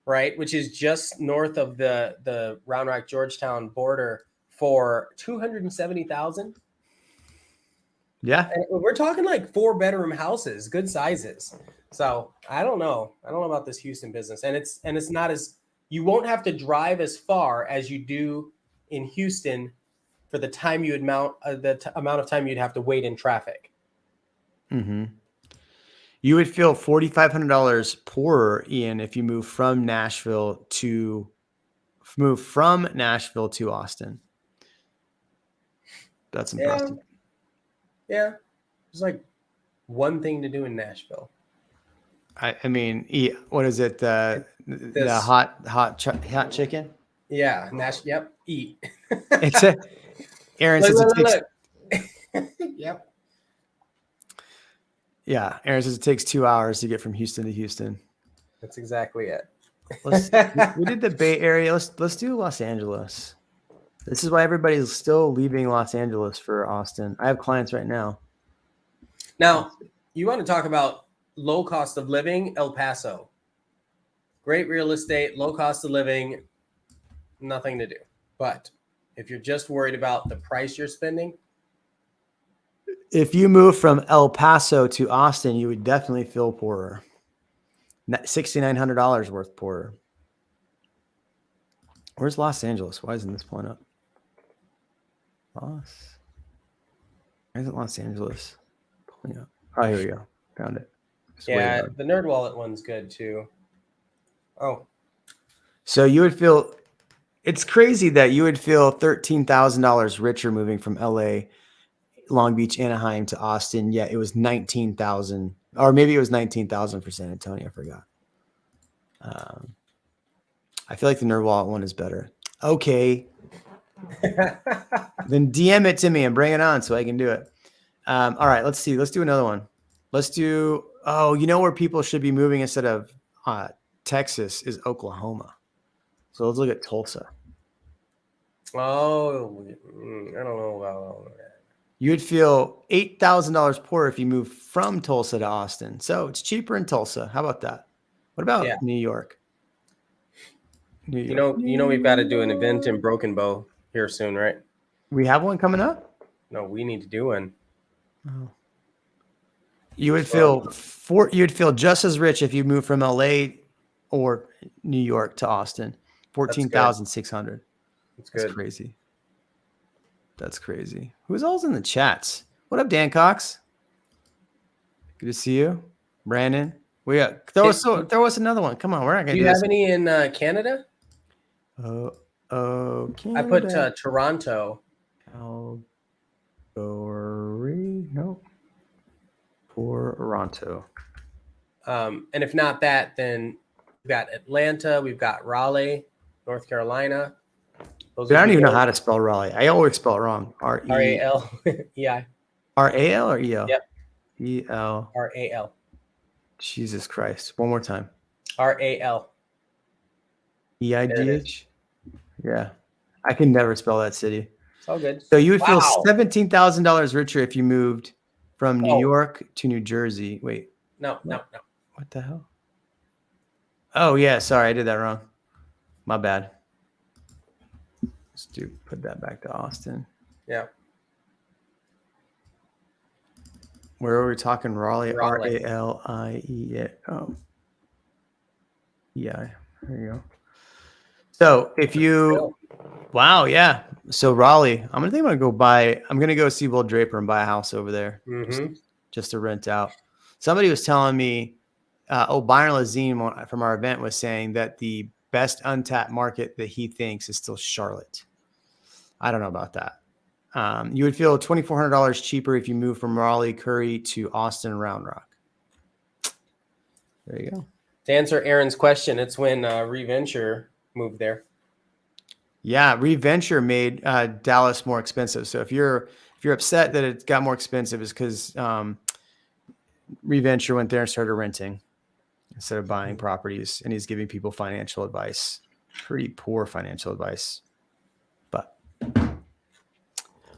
B: right, which is just north of the Round Rock Georgetown border for $270,000?
A: Yeah,
B: and we're talking like 4-bedroom houses, good sizes. So I don't know about this Houston business, and it's not as, you won't have to drive as far as you do in Houston for the time you amount of time you'd have to wait in traffic.
A: Mm-hmm. You would feel $4,500 poorer, Ian, if you move from Nashville to Austin. That's impressive.
B: Yeah. There's like one thing to do in Nashville.
A: I mean, what is it? The hot chicken?
B: Yeah. Yep. Eat.
A: It's a Aaron says it takes.
B: Look. Yep.
A: Yeah, Aaron says it takes 2 hours to get from Houston to Houston.
B: That's exactly it.
A: We did the Bay Area. Let's do Los Angeles. This is why everybody's still leaving Los Angeles for Austin. I have clients right now.
B: Now, you want to talk about low cost of living, El Paso. Great real estate, low cost of living, nothing to do. But if you're just worried about the price you're spending,
A: if you move from El Paso to Austin, you would definitely feel poorer. $6,900 worth poorer. Where's Los Angeles? Why isn't this pulling up? Why isn't Los Angeles pulling up? Oh, here we go. Found it.
B: yeah, the Nerd Wallet one's good too. Oh,
A: so you would feel. It's crazy that you would feel $13,000 richer moving from LA, Long Beach, Anaheim to Austin. Yet it was 19,000, or maybe it was 19,000 for San Antonio. I forgot. I feel like the Nerd Wallet one is better. Okay. Then DM it to me and bring it on so I can do it. All right, let's see. Let's do another one. Let's do, where people should be moving instead of Texas is Oklahoma. So let's look at Tulsa.
B: Oh, I don't know about all that.
A: You'd feel $8,000 poorer if you move from Tulsa to Austin. So it's cheaper in Tulsa. How about that? What about New York?
B: You know, we've got to do an event in Broken Bow here soon, right?
A: We have one coming up?
B: No, we need to do one.
A: Oh. You would feel just as rich if you moved from LA or New York to Austin. 14,600. That's crazy. That's crazy. Who's all's in the chats? What up, Dan Cox? Good to see you, Brandon. We got throw us another one. Come on, we're not gonna.
B: Do you have any in Canada?
A: Canada.
B: I put Toronto.
A: Calgary, no. Toronto.
B: And if not that, then we've got Atlanta. We've got Raleigh, North Carolina.
A: I don't even know how to spell Raleigh. I always spell it wrong.
B: R-A-L-E-I.
A: R-A-L or E-L?
B: Yep.
A: E-L.
B: R-A-L.
A: Jesus Christ. One more time.
B: R-A-L.
A: E-I-G-H? Yeah. I can never spell that city.
B: It's all good.
A: So you would feel $17,000 richer if you moved from New York to New Jersey. Wait.
B: No.
A: What the hell? Oh, yeah. Sorry. I did that wrong. My bad. Let's put that back to Austin.
B: Yeah.
A: Where are we talking? Raleigh. R-A-L-I-E. Oh. Yeah. There you go. So if you, wow, yeah. So Raleigh, I'm gonna go see Will Draper and buy a house over there, just to rent out. Somebody was telling me, Byron Lazine from our event was saying that the best untapped market that he thinks is still Charlotte. I don't know about that. You would feel $2,400 cheaper if you move from Raleigh, Curry to Austin, Round Rock. There you go.
B: To answer Aaron's question, it's when Reventure moved there.
A: Yeah, Reventure made Dallas more expensive. So if you're upset that it got more expensive, it's because Reventure went there and started renting instead of buying properties, and he's giving people financial advice. Pretty poor financial advice. But all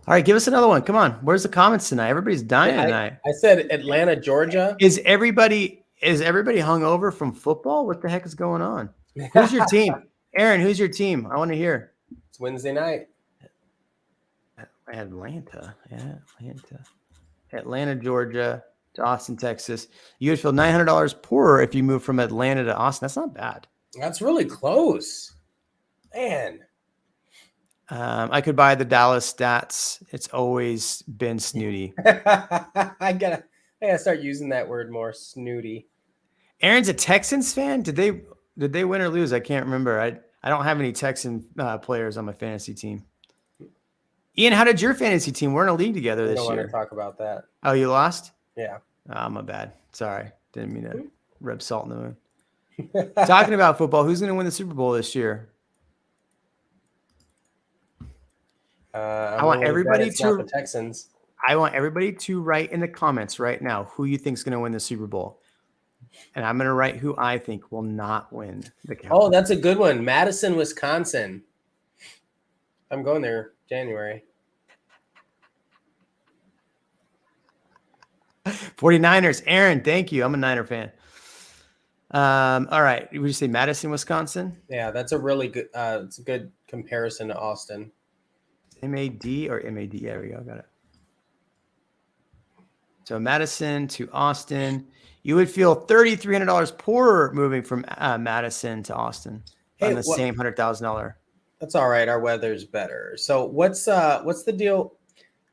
A: right, give us another one. Come on. Where's the comments tonight? Everybody's dying tonight.
B: I said Atlanta, Georgia.
A: Is everybody hungover from football? What the heck is going on? Who's your team? Aaron, who's your team? I want to hear.
B: It's Wednesday night.
A: Atlanta. Yeah, Atlanta, Georgia to Austin, Texas. You would feel $900 poorer if you move from Atlanta to Austin. That's not bad.
B: That's really close. Man.
A: I could buy the Dallas stats. It's always been snooty.
B: I gotta start using that word more, snooty.
A: Aaron's a Texans fan. Did they win or lose? I can't remember. I don't have any Texan players on my fantasy team. Ian, how did your fantasy team? We're in a league together this year.
B: I don't want to talk about that.
A: Oh, you lost?
B: Yeah.
A: Oh, my bad. Sorry. Didn't mean to rub salt in the wound. Talking about football, who's going to win the Super Bowl this year?
B: I'm
A: I want
B: willing to bet
A: everybody
B: it's not the
A: to
B: Texans.
A: I want everybody to write in the comments right now who you think is going to win the Super Bowl. And I'm going to write who I think will not win the Cowboys.
B: Oh, that's a good one. Madison, Wisconsin. I'm going there January.
A: 49ers. Aaron, thank you. I'm a Niner fan. All right. Would you say Madison, Wisconsin?
B: Yeah, that's a really good it's a good comparison to Austin.
A: M-A-D or M-A-D? There we go. Got it. So Madison to Austin. You would feel $3,300 poorer moving from Madison to Austin on the same $100,000.
B: That's all right. Our weather's better. So what's the deal?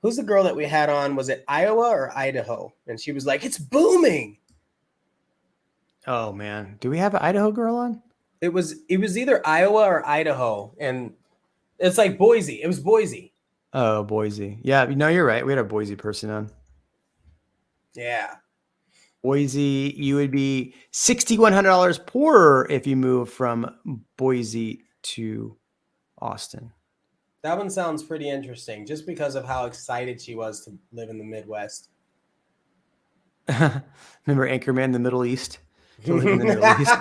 B: Who's the girl that we had on? Was it Iowa or Idaho? And she was like, "It's booming."
A: Oh man, do we have an Idaho girl on?
B: It was either Iowa or Idaho, and it's like Boise. It was Boise.
A: Oh, Boise. Yeah, no, you're right. We had a Boise person on.
B: Yeah.
A: Boise, you would be $6,100 poorer if you move from Boise to Austin.
B: That one sounds pretty interesting, just because of how excited she was to live in the Midwest.
A: Remember Anchorman, the Middle East? To live in the Middle East.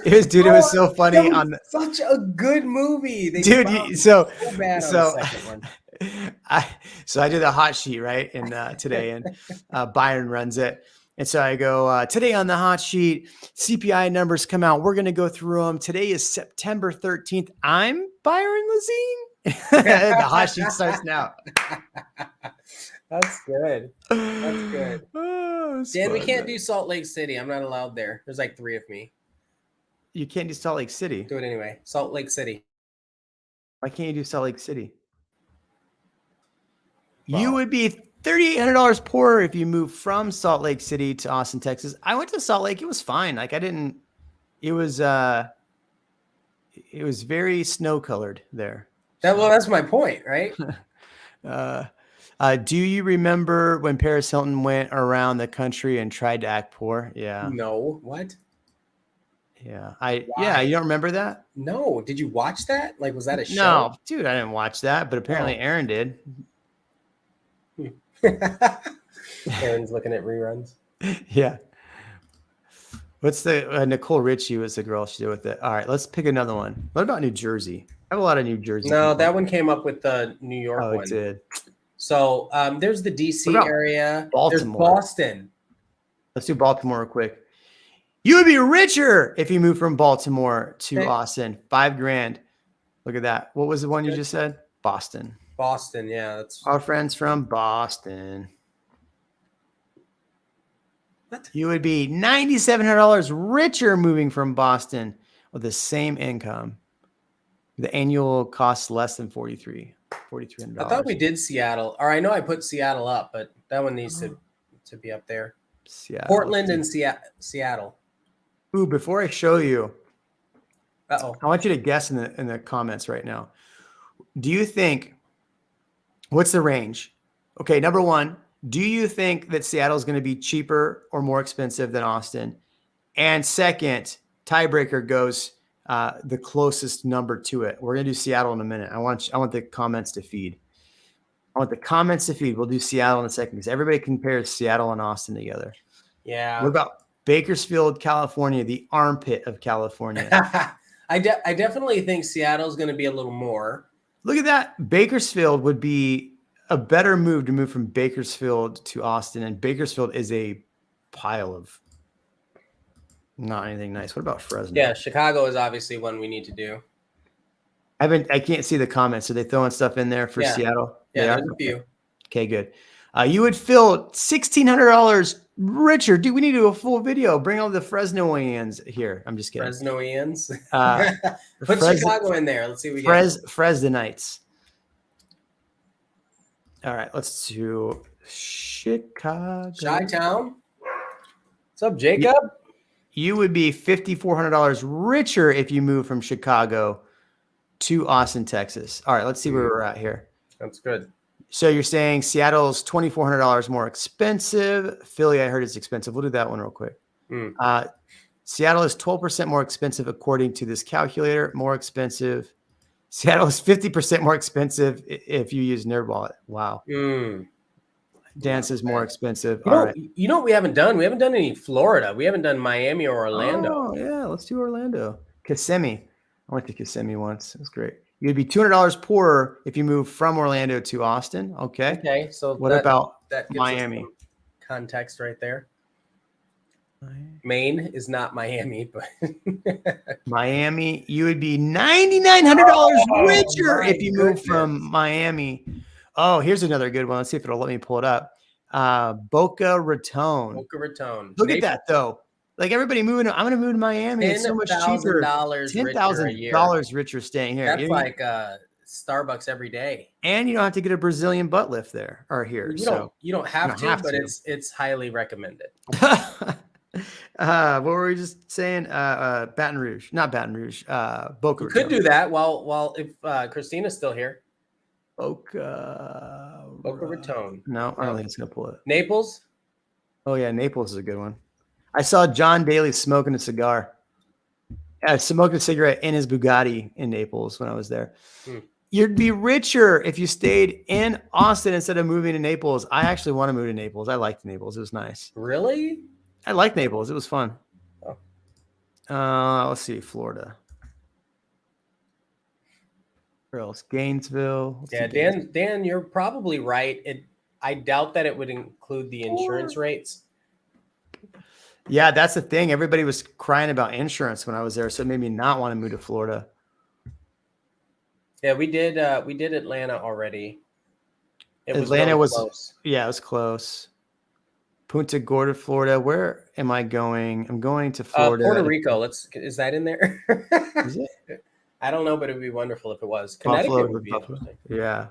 A: It was so funny.
B: Such a good movie.
A: So
B: bad on the second one.
A: I did a hot sheet, right? And today, and Byron runs it. And so I go, today on the hot sheet, CPI numbers come out. We're going to go through them. Today is September 13th. I'm Byron Lazine. The hot sheet starts now.
B: That's good. That's good.
A: Oh,
B: Dan, we can't do Salt Lake City. I'm not allowed there. There's like 3 of me.
A: You can't do Salt Lake City.
B: Do it anyway. Salt Lake City.
A: Why can't you do Salt Lake City?
B: Wow.
A: You would be $3,800 poorer if you move from Salt Lake City to Austin, Texas. I went to Salt Lake. It was fine. Like it was very snow colored there.
B: Well, that's my point, right?
A: Do you remember when Paris Hilton went around the country and tried to act poor? Yeah.
B: No. What?
A: Yeah. You don't remember that?
B: No. Did you watch that? Like, was that a show?
A: No, dude, I didn't watch that, but apparently Aaron did.
B: Aaron's looking at reruns.
A: Yeah. What's the Nicole Richie was the girl she did with it. All right, let's pick another one. What about New Jersey? I have a lot of New Jersey.
B: No,
A: people.
B: that one came up with the New York one.
A: Oh, it did.
B: So there's the DC area.
A: Baltimore.
B: There's Boston.
A: Let's do Baltimore real quick. You would be richer if you moved from Baltimore to Austin. $5,000. Look at that. What was the one you just said? Boston.
B: Boston, yeah. That's
A: our friends from Boston.
B: What?
A: You would be $9,700 richer moving from Boston with the same income. The annual costs less than $4,300.
B: I thought we did Seattle. Or I know I put Seattle up, but that one needs to be up there.
A: Seattle.
B: Portland and Seattle.
A: Ooh, before I show you,
B: I
A: want you to guess in the comments right now. Do you think, what's the range? Okay, number one, do you think that Seattle is going to be cheaper or more expensive than Austin? And second, tiebreaker goes the closest number to it. We're going to do Seattle in a minute. I want the comments to feed. We'll do Seattle in a second because everybody compares Seattle and Austin together.
B: Yeah.
A: What about Bakersfield, California, the armpit of California?
B: I definitely think Seattle's going to be a little more.
A: Look at that. Bakersfield would be a better move to move from Bakersfield to Austin. And Bakersfield is a pile of not anything nice. What about Fresno?
B: Yeah, Chicago is obviously one we need to do.
A: I can't see the comments. Are they throwing stuff in there for Seattle?
B: Yeah, there's a few.
A: Okay, good. You would feel $1,600 richer. Dude, we need to do a full video. Bring all the Fresnoians here. I'm just kidding.
B: Fresnoians. Put Chicago in there. Let's see what we get.
A: Fresdenites. All right, let's do Chicago.
B: Chi-Town. What's up, Jacob?
A: You would be $5,400 richer if you move from Chicago to Austin, Texas. All right, let's see where we're at here.
B: That's good.
A: So you're saying Seattle's $2,400 more expensive. Philly, I heard it's expensive. We'll do that one real quick. Seattle is 12% more expensive according to this calculator. More expensive. Seattle is 50% more expensive if you use NerdWallet. Wow. Dance is more expensive. All right.
B: You know what we haven't done? We haven't done any Florida. We haven't done Miami or Orlando.
A: Oh, yeah. Let's do Orlando. Kissimmee. I went to Kissimmee once. It was great. You'd be $200 poorer if you move from Orlando to Austin. Okay.
B: Okay. So
A: What about
B: that gives
A: Miami?
B: us some context right there. Maine is not Miami, but
A: Miami, you would be $9,900 richer if you move from Miami. Oh, here's another good one. Let's see if it'll let me pull it up. Boca Raton.
B: Boca Raton.
A: Look at that though. Like everybody moving. I'm going to move to Miami. It's so much cheaper. $10,000 richer staying here.
B: That's like Starbucks every day.
A: And you don't have to get a Brazilian butt lift there or here.
B: You don't have to, but it's highly recommended.
A: What were we just saying? Baton Rouge, not Baton Rouge. Boca Raton.
B: Could do that while if Kristina's still here.
A: Boca
B: Raton.
A: No, I don't think it's gonna pull it.
B: Naples.
A: Oh yeah, Naples is a good one. I saw John Daly smoking a cigar. Smoking a cigarette in his Bugatti in Naples when I was there. You'd be richer if you stayed in Austin instead of moving to Naples. I actually want to move to Naples. I liked Naples. It was nice.
B: Really?
A: I liked Naples. It was fun.
B: Oh.
A: Let's see, Florida. Where else? Gainesville.
B: Dan, you're probably right. I doubt that it would include the insurance rates.
A: Yeah, that's the thing. Everybody was crying about insurance when I was there, so it made me not want to move to Florida.
B: Yeah, we did Atlanta already.
A: Atlanta was close. Yeah, it was close. Punta Gorda, Florida. Where am I going? I'm going to Florida.
B: Puerto Rico. Is that in there?
A: Is it?
B: I don't know, but it would be wonderful if it was. Connecticut would be interesting.
A: Yeah,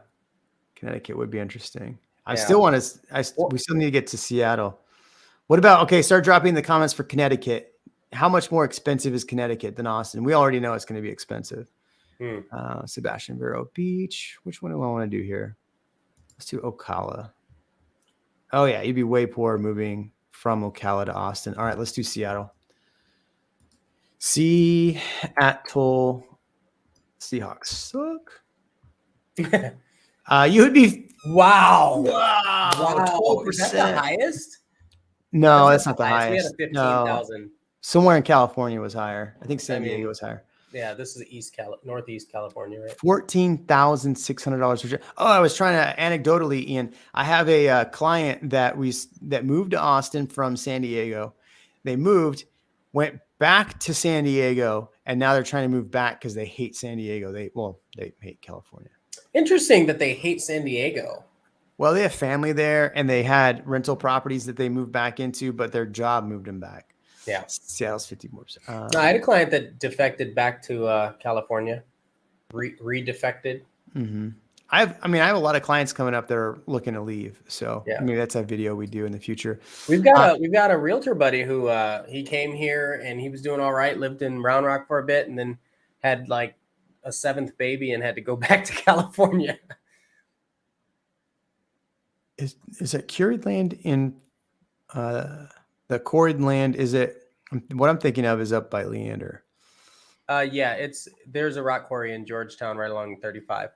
A: Connecticut would be interesting. I still want to. We still need to get to Seattle. What about start dropping the comments for Connecticut. How much more expensive is Connecticut than Austin? We already know it's going to be expensive. Sebastian Vero Beach. Which one do I want to do here? Let's do Ocala. Oh yeah, you'd be way poorer moving from Ocala to Austin. All right, let's do Seattle. Seattle Seahawks suck. You would be
B: wow.
A: 12%.
B: Is that the highest?
A: No, that's not the highest.
B: We had a 15,000.
A: Somewhere in California was higher. I think San Diego was higher.
B: Yeah, this is Northeast California, right?
A: $14,600. Oh, I was trying to anecdotally, Ian. I have a client that moved to Austin from San Diego. They went back to San Diego, and now they're trying to move back because they hate San Diego. They hate California.
B: Interesting that they hate San Diego.
A: Well, they have family there, and they had rental properties that they moved back into, but their job moved them back.
B: Yeah,
A: Seattle's 50 more percent.
B: I had a client that defected back to California, redefected.
A: Mm-hmm. I have a lot of clients coming up that are looking to leave. So maybe that's a video we do in the future.
B: We've got a realtor buddy who he came here and he was doing all right, lived in Round Rock for a bit, and then had like a 7th baby and had to go back to California.
A: Is it quarried land in the quarried land? Is it what I'm thinking of is up by Leander?
B: Yeah, there's a rock quarry in Georgetown right along 35.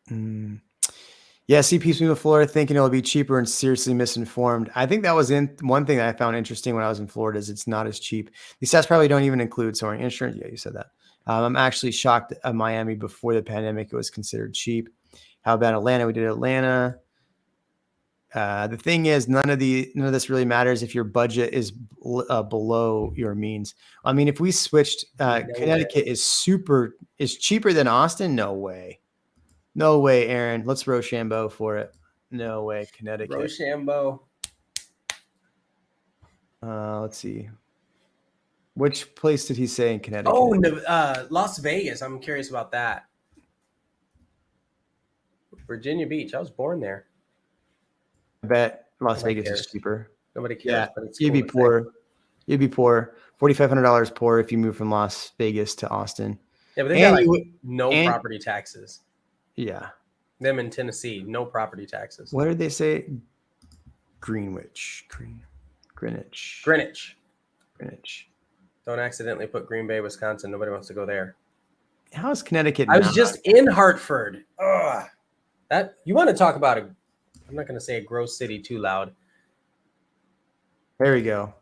A: Yeah, CP's moving to Florida thinking it'll be cheaper and seriously misinformed. I think that was one thing that I found interesting when I was in Florida is it's not as cheap. These stats probably don't even include soaring insurance. Yeah, you said that. I'm actually shocked at Miami before the pandemic. It was considered cheap. How about Atlanta? We did Atlanta. The thing is, none of this really matters if your budget is below your means. I mean, if we switched, Connecticut is cheaper than Austin. No way, Aaron. Let's Rochambeau for it. No way, Connecticut.
B: Rochambeau.
A: Let's see. Which place did he say in Connecticut?
B: Oh, no, Las Vegas. I'm curious about that. Virginia Beach. I was born there.
A: I bet Las Vegas is cheaper.
B: Nobody cares.
A: Yeah,
B: but it's
A: you'd be poor. You'd be poor. $4,500 poor if you move from Las Vegas to Austin.
B: Yeah, but they got no property taxes.
A: Yeah.
B: Them in Tennessee, no property taxes.
A: What did they say? Greenwich.
B: Don't accidentally put Green Bay, Wisconsin. Nobody wants to go there.
A: How is Connecticut
B: I was
A: not?
B: just in Hartford. Ugh. That you want to talk about I'm not going to say a gross city too loud.
A: There we go.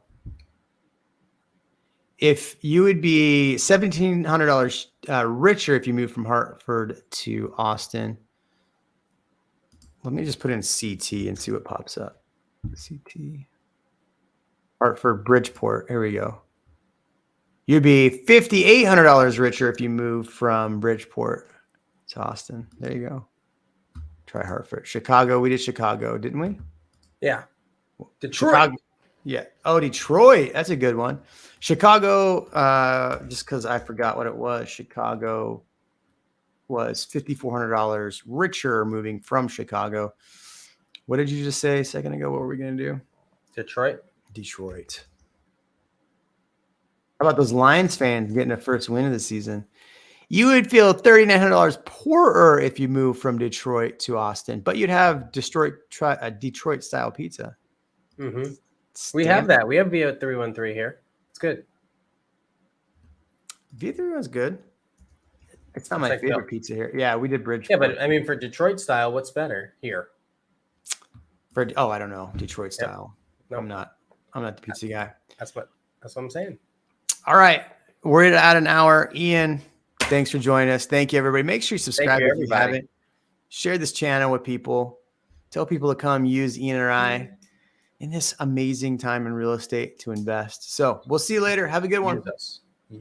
A: If you would be $1,700 richer if you moved from Hartford to Austin. Let me just put in CT and see what pops up. CT. Hartford, Bridgeport. Here we go. You'd be $5,800 richer if you moved from Bridgeport to Austin. There you go. Try Hartford. Chicago. We did Chicago, didn't we?
B: Yeah. Detroit.
A: Chicago. Yeah. Oh, Detroit. That's a good one. Chicago, just because I forgot what it was. Chicago was $5,400 richer moving from Chicago. What did you just say a second ago? What were we going to do?
B: Detroit.
A: How about those Lions fans getting a first win of the season? You would feel $3,900 poorer if you moved from Detroit to Austin, but you'd have Detroit style pizza.
B: Mm-hmm. We have that. We have VO 313 here. It's good.
A: V3 was good. It's not my favorite pizza here. Yeah, we did Bridgeport.
B: Yeah, but I mean, for Detroit style, what's better here?
A: I don't know, Detroit style.
B: Nope.
A: I'm not the pizza guy.
B: That's what I'm saying.
A: All right, we're at an hour. Ian, thanks for joining us. Thank you, everybody. Make sure you subscribe if you haven't. Share this channel with people. Tell people to come use Ian or I in this amazing time in real estate to invest. So we'll see you later. Have a good one.